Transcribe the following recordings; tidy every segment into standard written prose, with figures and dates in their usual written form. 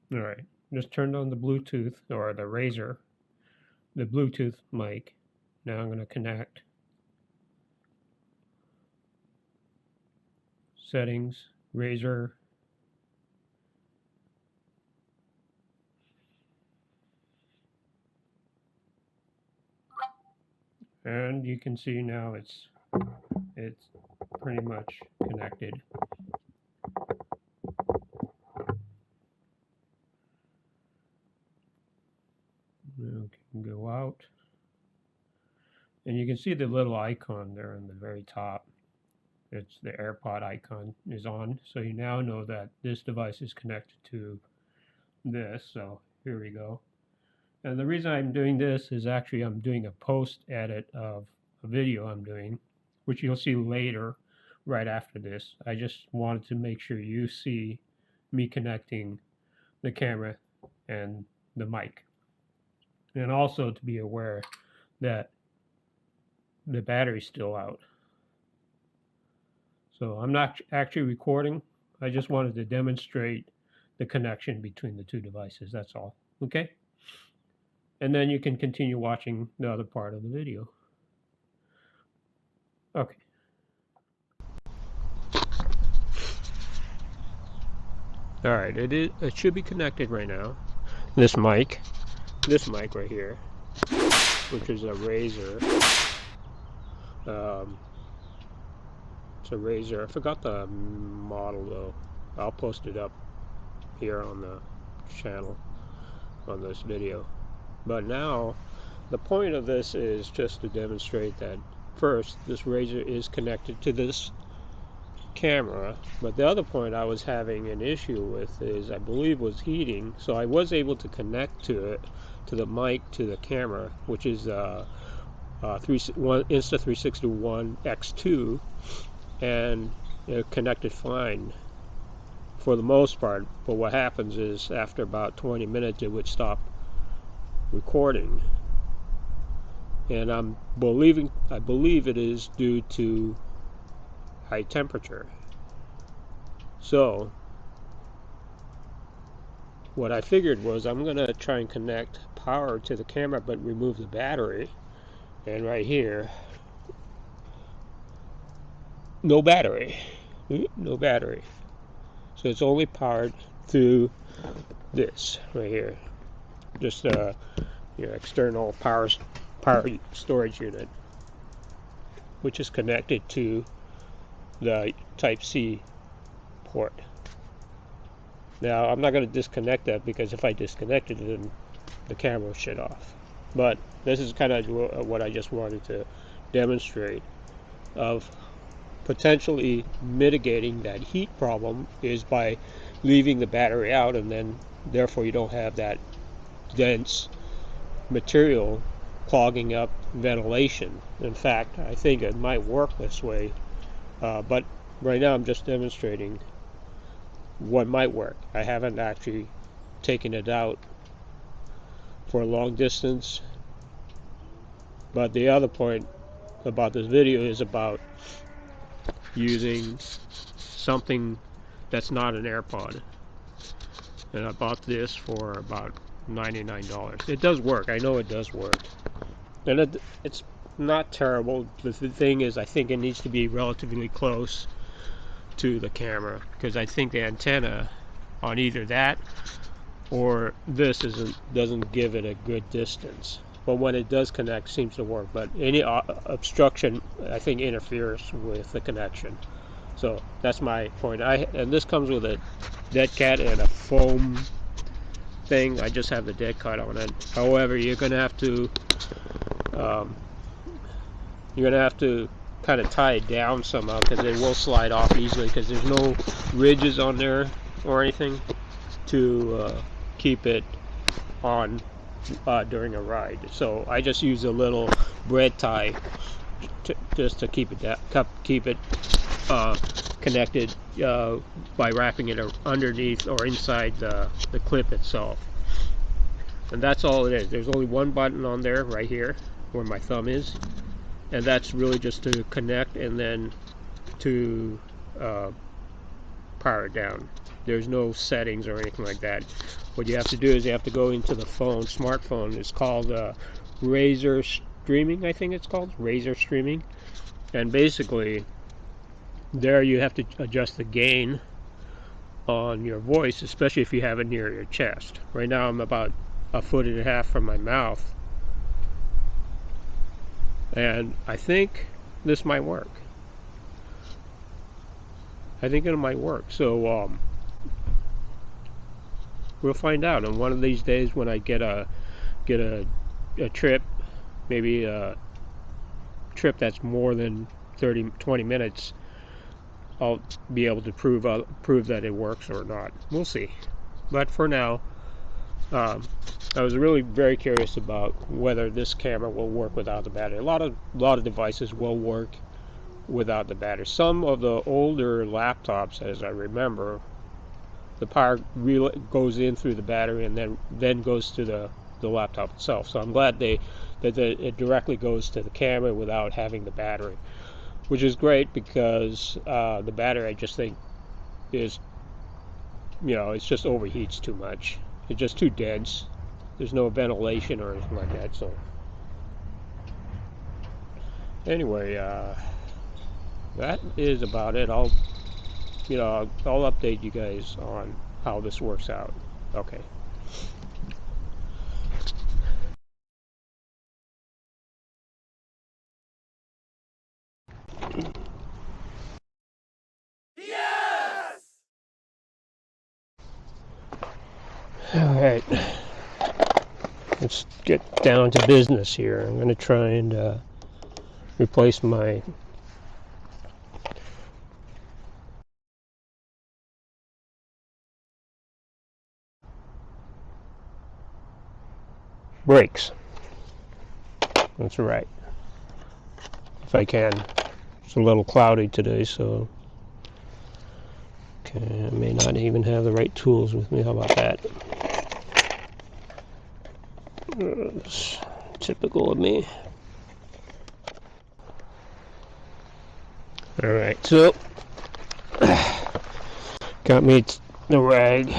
All right, just turned on the Bluetooth or the Bluetooth mic. Now I'm going to connect settings, Razer. And you can see now it's pretty much connected. Now can go out. And you can see the little icon there on the very top. It's the AirPod icon is on. So you now know that this device is connected to this. So here we go. And the reason I'm doing this is actually I'm doing a post edit of a video I'm doing, which you'll see later right after this. I just wanted to make sure you see me connecting the camera and the mic. And also to be aware that the battery's still out. So I'm not actually recording. I just wanted to demonstrate the connection between the two devices. That's all. Okay? And then you can continue watching the other part of the video. Okay. All right, it should be connected right now. This mic right here, which is a Razer. It's a Razer. I forgot the model though. I'll post it up here on the channel on this video. But now, the point of this is just to demonstrate that first, this Razer is connected to this camera, but the other point I was having an issue with is I believe was heating, so I was able to connect to it, to the mic, to the camera, which is Insta360 One X2, and it connected fine for the most part. But what happens is after about 20 minutes it would stop recording, and I believe it is due to high temperature. So what I figured was I'm gonna try and connect power to the camera but remove the battery, and right here, no battery, so it's only powered through this right here, just your external power storage unit, which is connected to the Type-C port. Now I'm not going to disconnect that, because if I disconnect it, then the camera will shut off. But this is kind of what I just wanted to demonstrate, of potentially mitigating that heat problem is by leaving the battery out, and then therefore you don't have that dense material clogging up ventilation. In fact, I think it might work this way, but right now I'm just demonstrating what might work. I haven't actually taken it out for a long distance. But the other point about this video is about using something that's not an AirPod. And I bought this for about $99. It does work. I know it does work. And it's not terrible. The thing is, I think it needs to be relatively close to the camera, because I think the antenna on either that or this doesn't give it a good distance. But when it does connect, it seems to work. But any obstruction, I think, interferes with the connection. So that's my point. And this comes with a dead cat and a foam thing. I just have the dead cat on it. However, you're gonna have to kind of tie it down somehow, because it will slide off easily, because there's no ridges on there or anything to keep it on during a ride. So I just use a little bread tie just to keep it connected by wrapping it underneath or inside the clip itself. And that's all it is. There's only one button on there right here where my thumb is, and that's really just to connect and then to power it down. There's no settings or anything like that. What you have to do is you have to go into the smartphone. It's called Razer Streaming, I think it's called Razer Streaming, and basically there you have to adjust the gain on your voice, especially if you have it near your chest. Right now I'm about 1.5 feet from my mouth, and I think this might work. I think it might work. So we'll find out. And one of these days, when I get a trip, maybe a trip that's more than 20 minutes, I'll be able to prove that it works or not. We'll see. But for now, I was really very curious about whether this camera will work without the battery. A lot of devices will work without the battery. Some of the older laptops, as I remember, the power really goes in through the battery and then goes to the laptop itself. So I'm glad that it directly goes to the camera without having the battery, which is great, because the battery, I just think, is, it just overheats too much. It's just too dense. There's no ventilation or anything like that. So anyway, that is about it. I'll update you guys on how this works out. Okay. Yes! All right. Let's get down to business here. I'm going to try and replace my brakes. That's right. If I can. It's a little cloudy today, so okay, I may not even have the right tools with me. How about that? That's typical of me. Alright, so got me the rag,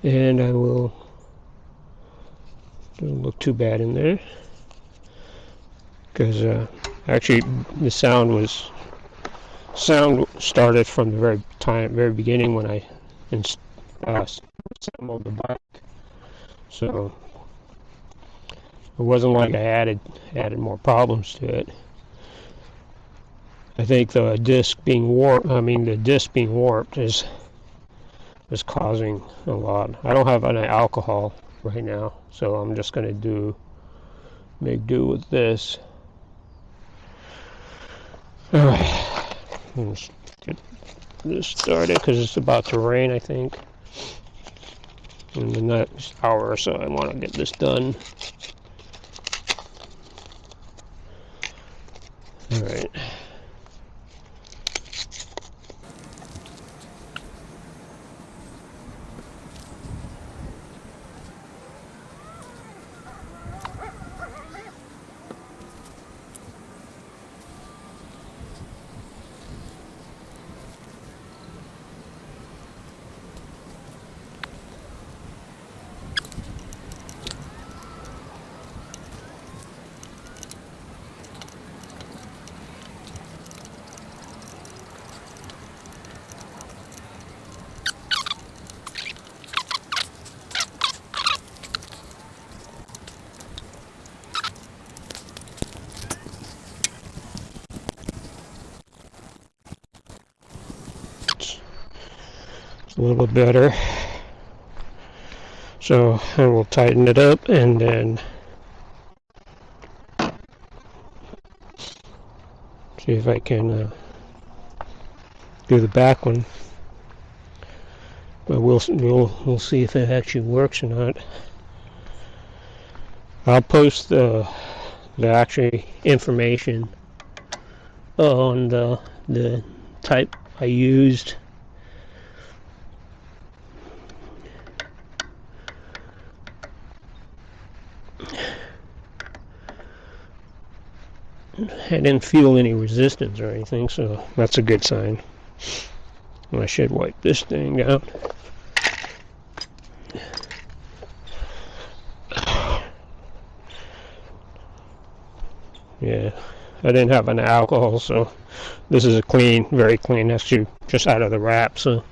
and I will, doesn't look too bad in there, because actually the sound started from the very beginning when I assembled the bike. So it wasn't like I added more problems to it. I think the disc being warped is causing a lot. I don't have any alcohol right now, so I'm just going to make do with this. All right, let's get this started because it's about to rain, I think. In the next hour or so, I want to get this done. All right. A little better, so I will tighten it up and then see if I can do the back one, but we'll see if it actually works or not. I'll post the actual information on the type I used. I didn't feel any resistance or anything, so that's a good sign. I should wipe this thing down. Yeah, I didn't have an alcohol, so this is a clean, very clean, actually just out of the wrap, so.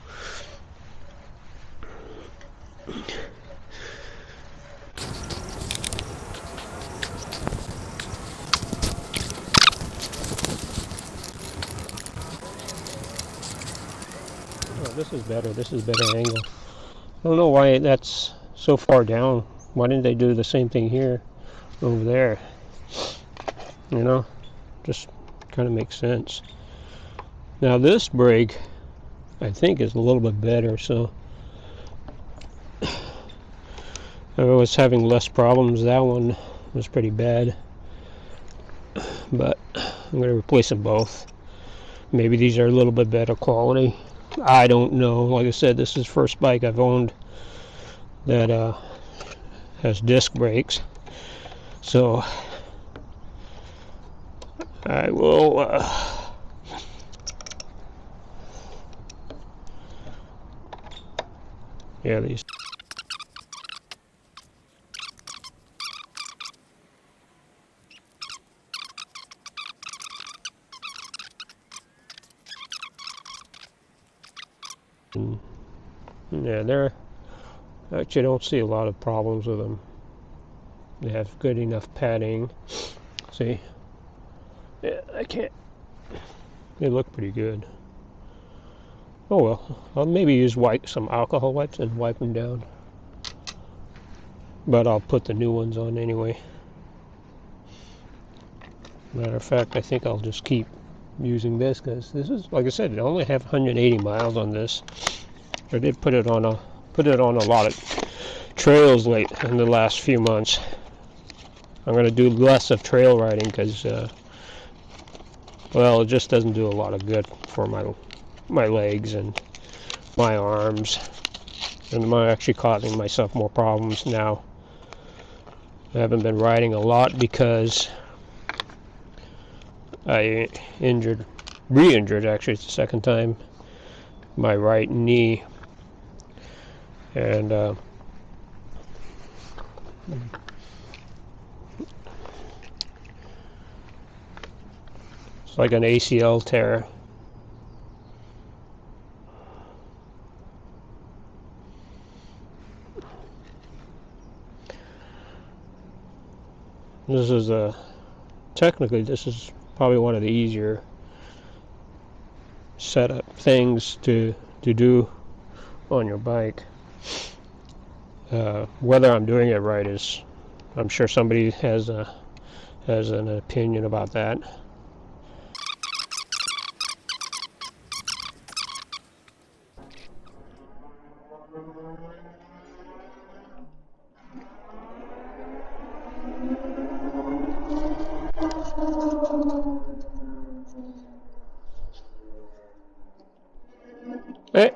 Oh, this is better angle. I don't know why that's so far down. Why didn't they do the same thing here, over there? You know, just kind of makes sense. Now this brake, I think, is a little bit better, so I was having less problems. That one was pretty bad, but I'm going to replace them both. Maybe these are a little bit better quality. I don't know. Like I said, this is the first bike I've owned that has disc brakes, so I will yeah, these. Yeah, they're actually, I don't see a lot of problems with them. They have good enough padding. See, yeah, I can't. They look pretty good. Oh well, I'll maybe use some alcohol wipes and wipe them down. But I'll put the new ones on anyway. Matter of fact, I think I'll just keep using this because this is, like I said, I only have 180 miles on this. I did put it on a lot of trails late in the last few months. I'm going to do less of trail riding because, well, it just doesn't do a lot of good for my legs and my arms, and I'm actually causing myself more problems now. I haven't been riding a lot because I re-injured, actually, it's the second time, my right knee, and it's like an ACL tear. This is technically, this is probably one of the easier setup things to do on your bike. Whether I'm doing it right is, I'm sure somebody has an opinion about that. Hey.